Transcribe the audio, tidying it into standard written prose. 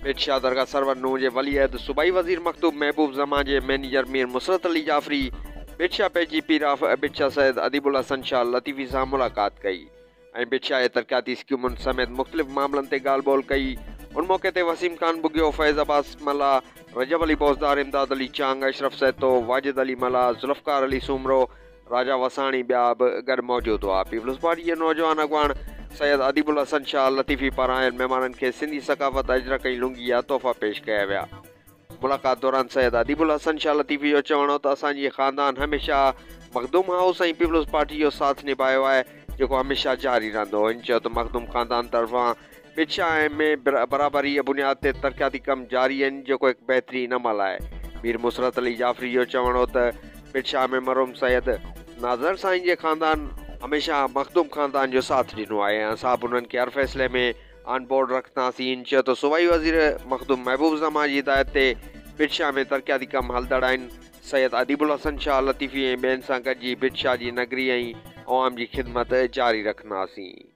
पिट शाह दरगाह server नूह जे वली अहद सूबाई वज़ीर मखतूब महबूब ज़मा जे manager Mir Musarrat Ali Jaffrey पिट शाह पंहिंजी पीर ऑफ पिट शाह सैयद अदीबुल्ला हसन शाह लतीफ़ी सां मुलाक़ात कई ऐं पिट शाह जे तरक़ियाती स्कीमुनि समेत मुख़्तलिफ़ मामलनि ते ॻाल्हि ॿोल कई। उन मौक़े ते वसीम ख़ान बुगियो, फैज़ अब्बास मल्ला, रजब अली बोज़दार, इमदाद अली चांग, अशरफ सैतो, वाजिद अली मल्ला, ज़ुल्फ़कार अली सूमरो, राजा वसाणी ॿिया बि गॾु मौजूदु हुआ। पीपल्स पार्टी जे नौजवान अॻवान सैयद अदीबुल्ला हसन शाह लतीफ़ी पारां आयल महिमाननि खे सिंधी सक़ाफ़त, अजरक ऐं लुंगी या तोहफ़ा पेश कया विया। मुलाक़ात दौरान सैयद अदीबुल्ला हसन शाह लतीफ़ी जो चवणु हो त असांजी ख़ानदान हमेशह मखदूम हाउस ऐं पीपल्स पार्टी जो साथ निभायो आहे, जेको हमेशह जारी रहंदो। हिन चयो त मखदूम ख़ानदान तरफ़ां पिट शाह में बराबरी जी बुनियाद ते तरक़ियाती कम जारी आहिनि, जेको हिकु बहितरीन अमल आहे। मीर मुसरत अली जाफ़री जो चवणु हो त पिट शाह में मरहूम सैयद नाज़र साईं जे ख़ानदान हमेशह मखदूम ख़ानदान जो साथ ॾिनो आहे ऐं असां बि उन्हनि खे हर फ़ैसिले में ऑन बोर्ड रखंदासीं। इन चयो त सूबाई वज़ीर मखदूम महबूब ज़मा जी हिदायत ते पिट शाह में तरक़ियाती कम हलंदड़ आहिनि। सैयद अदीबुल्ला हसन शाह लतीफ़ी ऐं ॿियनि सां गॾिजी पिट शाह जी नगरी ऐं अवाम जी ख़िदमत जारी रखंदासीं।